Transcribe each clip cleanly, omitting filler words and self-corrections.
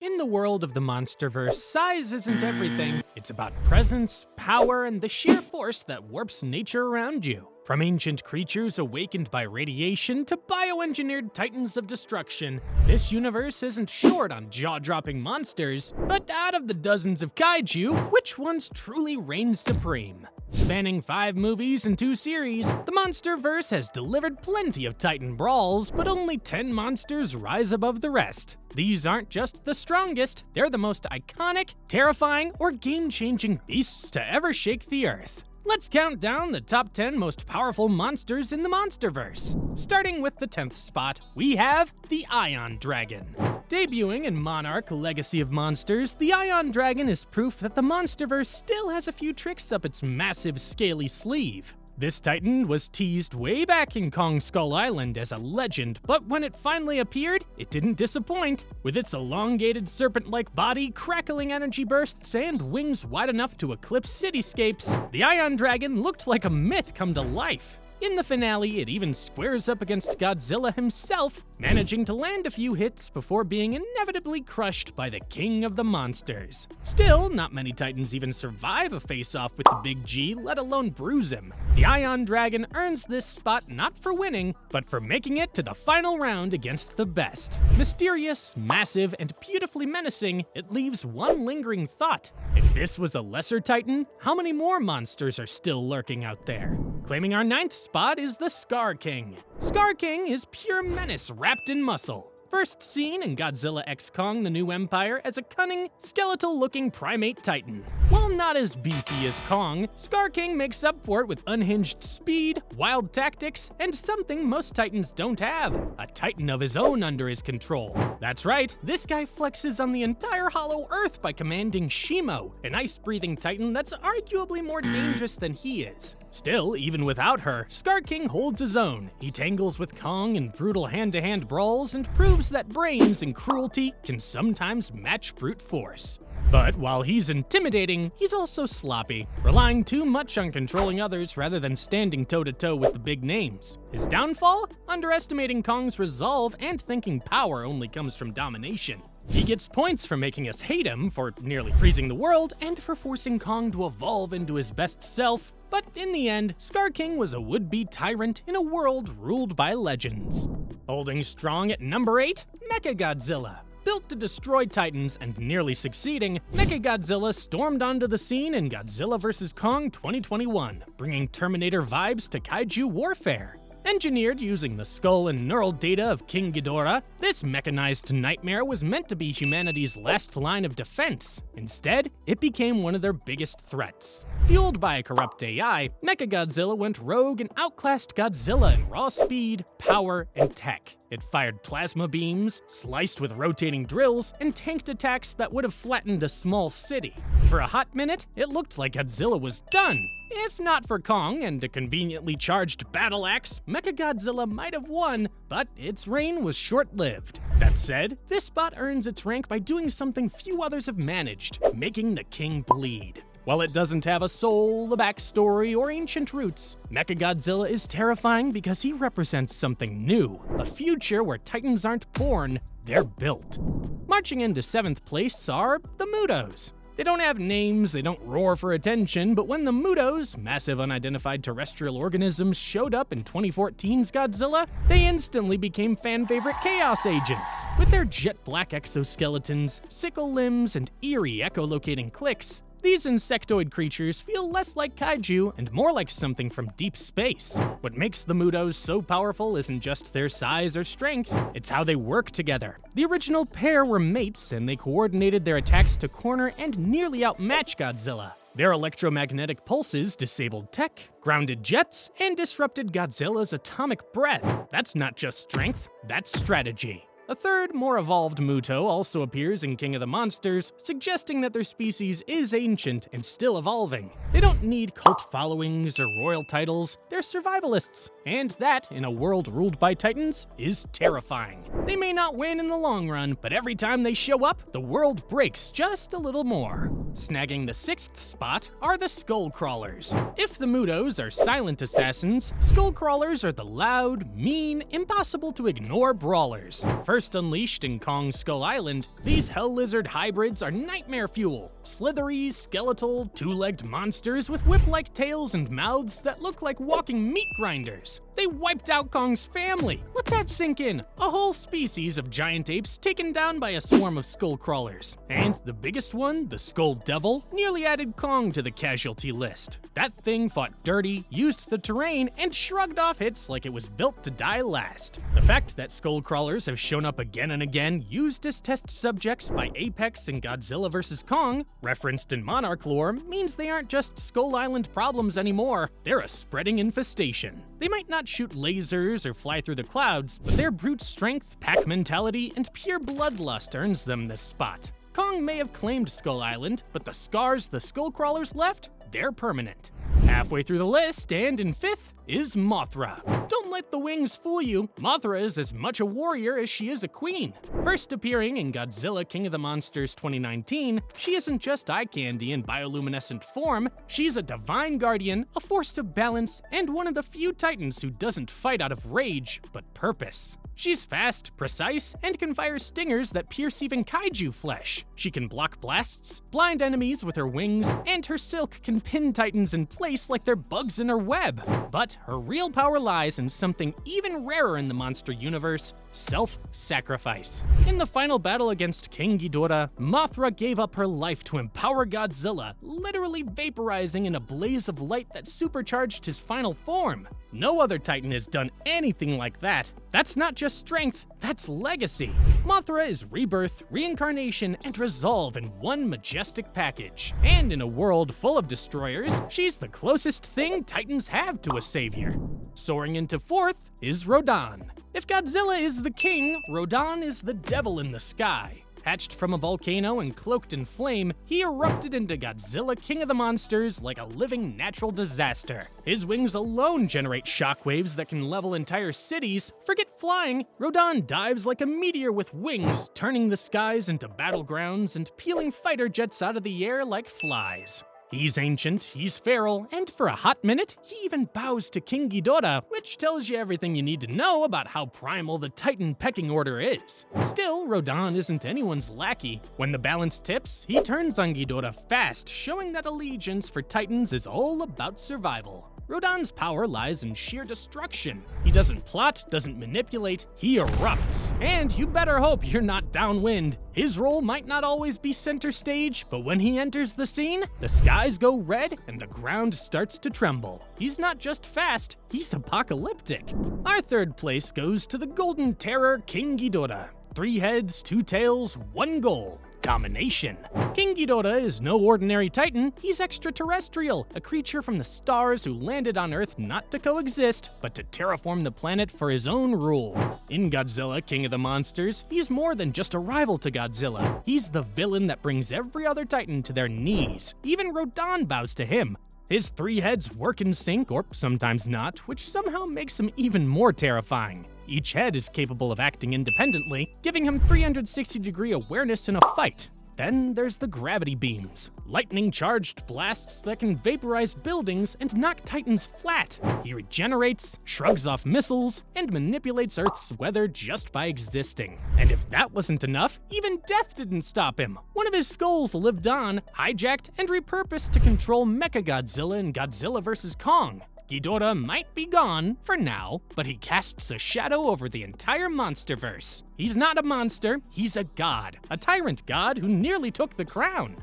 In the world of the MonsterVerse, size isn't everything. It's about presence, power, and the sheer force that warps nature around you. From ancient creatures awakened by radiation to bioengineered titans of destruction, this universe isn't short on jaw-dropping monsters, but out of the dozens of kaiju, which ones truly reign supreme? Spanning 5 movies and 2 series, the MonsterVerse has delivered plenty of titan brawls, but only 10 monsters rise above the rest. These aren't just the strongest, they're the most iconic, terrifying, or game-changing beasts to ever shake the earth. Let's count down the top 10 most powerful monsters in the MonsterVerse. Starting with the 10th spot, we have the Ion Dragon. Debuting in Monarch: Legacy of Monsters, the Ion Dragon is proof that the MonsterVerse still has a few tricks up its massive, scaly sleeve. This titan was teased way back in Kong Skull Island as a legend, but when it finally appeared, it didn't disappoint. With its elongated serpent-like body, crackling energy bursts, and wings wide enough to eclipse cityscapes, the Ion Dragon looked like a myth come to life. In the finale, it even squares up against Godzilla himself, managing to land a few hits before being inevitably crushed by the king of the monsters. Still, not many titans even survive a face-off with the Big G, let alone bruise him. The Ion Dragon earns this spot not for winning, but for making it to the final round against the best. Mysterious, massive, and beautifully menacing, it leaves one lingering thought. If this was a lesser titan, how many more monsters are still lurking out there? Claiming our 9th spot is the Scar King. Scar King is pure menace wrapped in muscle. First seen in Godzilla x Kong: The New Empire as a cunning, skeletal-looking primate titan. While not as beefy as Kong, Scar King makes up for it with unhinged speed, wild tactics, and something most titans don't have: a titan of his own under his control. That's right, this guy flexes on the entire Hollow Earth by commanding Shimo, an ice-breathing titan that's arguably more dangerous than he is. Still, even without her, Scar King holds his own. He tangles with Kong in brutal hand-to-hand brawls and proves that brains and cruelty can sometimes match brute force. But while he's intimidating, he's also sloppy, relying too much on controlling others rather than standing toe-to-toe with the big names. His downfall? Underestimating Kong's resolve and thinking power only comes from domination. He gets points for making us hate him, for nearly freezing the world, and for forcing Kong to evolve into his best self. But in the end, Scar King was a would-be tyrant in a world ruled by legends. Holding strong at number 8, Mecha Godzilla. Built to destroy titans and nearly succeeding, Mecha Godzilla stormed onto the scene in Godzilla vs. Kong 2021, bringing Terminator vibes to kaiju warfare. Engineered using the skull and neural data of King Gedora, this mechanized nightmare was meant to be humanity's last line of defense. Instead, it became one of their biggest threats. Fueled by a corrupt AI, Mecha Godzilla went rogue and outclassed Godzilla in raw speed, power, and tech. It fired plasma beams, sliced with rotating drills, and tanked attacks that would have flattened a small city. For a hot minute, it looked like Godzilla was done. If not for Kong and a conveniently charged battle axe, Mecha Godzilla might have won, but its reign was short-lived. That said, this spot earns its rank by doing something few others have managed: making the king bleed. While it doesn't have a soul, a backstory, or ancient roots, Mecha Godzilla is terrifying because he represents something new, a future where titans aren't born, they're built. Marching into 7th place are the Mudos. They don't have names, they don't roar for attention, but when the Mudos, massive unidentified terrestrial organisms, showed up in 2014's Godzilla, they instantly became fan-favorite chaos agents. With their jet-black exoskeletons, sickle limbs, and eerie echolocating clicks, these insectoid creatures feel less like kaiju and more like something from deep space. What makes the Mudos so powerful isn't just their size or strength, it's how they work together. The original pair were mates, and they coordinated their attacks to corner and nearly outmatch Godzilla. Their electromagnetic pulses disabled tech, grounded jets, and disrupted Godzilla's atomic breath. That's not just strength, that's strategy. A third, more evolved Muto also appears in King of the Monsters, suggesting that their species is ancient and still evolving. They don't need cult followings or royal titles, they're survivalists, and that, in a world ruled by titans, is terrifying. They may not win in the long run, but every time they show up, the world breaks just a little more. Snagging the 6th spot are the Skullcrawlers. If the Mudos are silent assassins, Skullcrawlers are the loud, mean, impossible to ignore brawlers. First First unleashed in Kong's Skull Island, these hell lizard hybrids are nightmare fuel. Slithery, skeletal, two-legged monsters with whip-like tails and mouths that look like walking meat grinders. They wiped out Kong's family. Let that sink in. A whole species of giant apes taken down by a swarm of skull crawlers. And the biggest one, the Skull Devil, nearly added Kong to the casualty list. That thing fought dirty, used the terrain, and shrugged off hits like it was built to die last. The fact that skull crawlers have shown up again and again, used as test subjects by Apex and Godzilla vs. Kong, referenced in Monarch lore, means they aren't just Skull Island problems anymore. They're a spreading infestation. They might not shoot lasers or fly through the clouds, but their brute strength, pack mentality, and pure bloodlust earns them this spot. Kong may have claimed Skull Island, but the scars the skull crawlers left, they're permanent. Halfway through the list, and in 5th, is Mothra. Don't let the wings fool you. Mothra is as much a warrior as she is a queen. First appearing in Godzilla King of the Monsters 2019, she isn't just eye candy in bioluminescent form, she's a divine guardian, a force of balance, and one of the few titans who doesn't fight out of rage, but purpose. She's fast, precise, and can fire stingers that pierce even kaiju flesh. She can block blasts, blind enemies with her wings, and her silk can pin titans in place like they're bugs in her web. But her real power lies in something even rarer in the monster universe: self-sacrifice. In the final battle against King Gedora, Mothra gave up her life to empower Godzilla, literally vaporizing in a blaze of light that supercharged his final form. No other titan has done anything like that. That's not just strength, that's legacy. Mothra is rebirth, reincarnation, and resolve in one majestic package. And in a world full of destroyers, she's the closest thing titans have to a savior. Soaring into 4th is Rodon. If Godzilla is the king, Rodon is the devil in the sky. Hatched from a volcano and cloaked in flame, he erupted into Godzilla King of the Monsters like a living natural disaster. His wings alone generate shockwaves that can level entire cities. Forget flying, Rodon dives like a meteor with wings, turning the skies into battlegrounds and peeling fighter jets out of the air like flies. He's ancient, he's feral, and for a hot minute, he even bows to King Gedora, which tells you everything you need to know about how primal the Titan pecking order is. Still, Rodon isn't anyone's lackey. When the balance tips, he turns on Gedora fast, showing that allegiance for Titans is all about survival. Rodon's power lies in sheer destruction. He doesn't plot, doesn't manipulate, he erupts. And you better hope you're not downwind. His role might not always be center stage, but when he enters the scene, the skies go red and the ground starts to tremble. He's not just fast, he's apocalyptic. Our 3rd place goes to the Golden Terror King Gedora. 3 heads, 2 tails, 1 goal: domination. King Gedora is no ordinary titan, he's extraterrestrial, a creature from the stars who landed on Earth not to coexist, but to terraform the planet for his own rule. In Godzilla King of the Monsters, he's more than just a rival to Godzilla. He's the villain that brings every other titan to their knees. Even Rodon bows to him. His 3 heads work in sync, or sometimes not, which somehow makes him even more terrifying. Each head is capable of acting independently, giving him 360-degree awareness in a fight. Then there's the gravity beams, lightning-charged blasts that can vaporize buildings and knock titans flat. He regenerates, shrugs off missiles, and manipulates Earth's weather just by existing. And if that wasn't enough, even death didn't stop him. One of his skulls lived on, hijacked, and repurposed to control Mecha Godzilla in Godzilla vs. Kong. Gedora might be gone, for now, but he casts a shadow over the entire MonsterVerse. He's not a monster, he's a god, a tyrant god who nearly took the crown.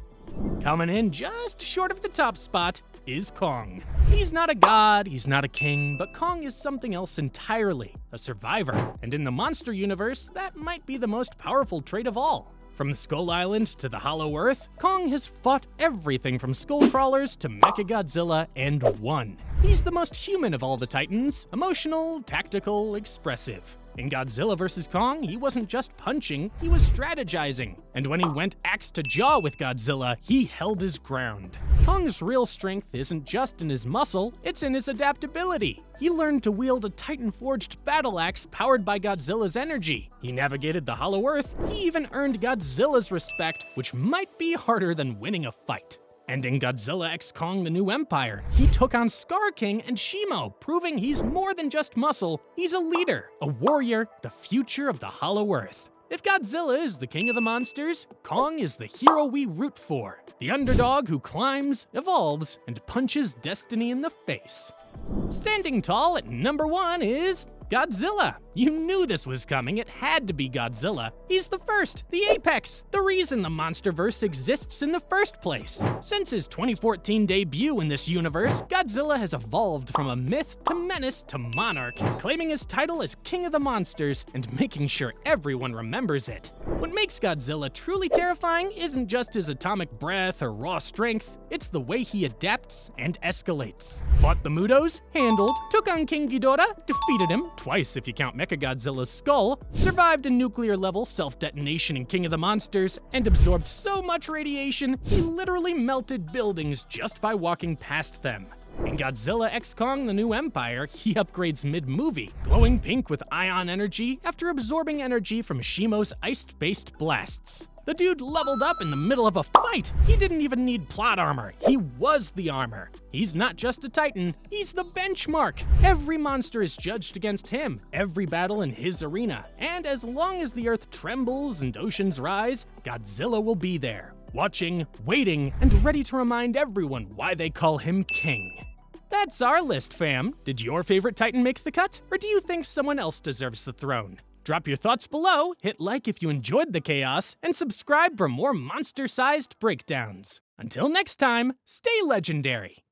Coming in just short of the top spot is Kong. He's not a god, he's not a king, but Kong is something else entirely, a survivor. And in the monster universe, that might be the most powerful trait of all. From Skull Island to the Hollow Earth, Kong has fought everything from skull crawlers to Mecha Godzilla and won. He's the most human of all the titans, emotional, tactical, expressive. In Godzilla vs. Kong, he wasn't just punching, he was strategizing. And when he went axe to jaw with Godzilla, he held his ground. Kong's real strength isn't just in his muscle, it's in his adaptability. He learned to wield a Titan-forged battle axe powered by Godzilla's energy. He navigated the Hollow Earth, he even earned Godzilla's respect, which might be harder than winning a fight. And in Godzilla x Kong: The New Empire, he took on Scar King and Shimo, proving he's more than just muscle, he's a leader, a warrior, the future of the Hollow Earth. If Godzilla is the king of the monsters, Kong is the hero we root for. The underdog who climbs, evolves, and punches destiny in the face. Standing tall at number 1 is Godzilla. You knew this was coming, it had to be Godzilla. He's the first, the apex, the reason the MonsterVerse exists in the first place. Since his 2014 debut in this universe, Godzilla has evolved from a myth to menace to monarch, claiming his title as King of the Monsters and making sure everyone remembers it. What makes Godzilla truly terrifying isn't just his atomic breath or raw strength, it's the way he adapts and escalates. Fought the Mudos, handled, took on King Gedora, defeated him, twice if you count Mecha Godzilla's skull, survived a nuclear-level self-detonation in King of the Monsters, and absorbed so much radiation, he literally melted buildings just by walking past them. In Godzilla x Kong: The New Empire, he upgrades mid-movie, glowing pink with ion energy after absorbing energy from Shimo's ice-based blasts. The dude leveled up in the middle of a fight. He didn't even need plot armor. He was the armor. He's not just a titan, he's the benchmark. Every monster is judged against him, every battle in his arena. And as long as the earth trembles and oceans rise, Godzilla will be there, watching, waiting, and ready to remind everyone why they call him king. That's our list, fam. Did your favorite titan make the cut? Or do you think someone else deserves the throne? Drop your thoughts below, hit like if you enjoyed the chaos, and subscribe for more monster-sized breakdowns. Until next time, stay legendary!